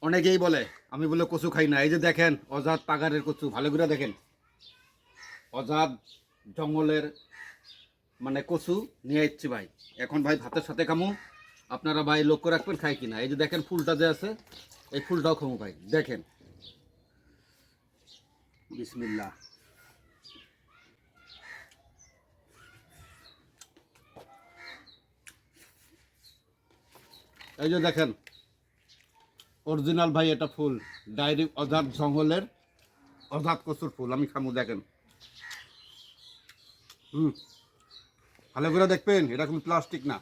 অনেকেই বলে আমি বলে কচু খাই না। এই যে দেখেন অজাত পাগারের কচু, ভালো করে দেখেন। অজাত জঙ্গলের মানে কচু নিয়ে এসছি ভাই। এখন ভাই ভাতের সাথে খামু। আপনারা ভাই লক্ষ্য রাখবেন খাই কিনা। এই যে দেখেন ফুলটা যে আছে, এই ফুলটাও খামু ভাই। দেখেন, বিসমিল্লাহ। এই যে দেখেন অরিজিনাল ভাই, এটা ফুল ডাইরেক্ট অজাত জঙ্গলের অজাত কচুর ফুল। আমি খামু, দেখেন। ভালো করে দেখবেন, এটা কোনো প্লাস্টিক না।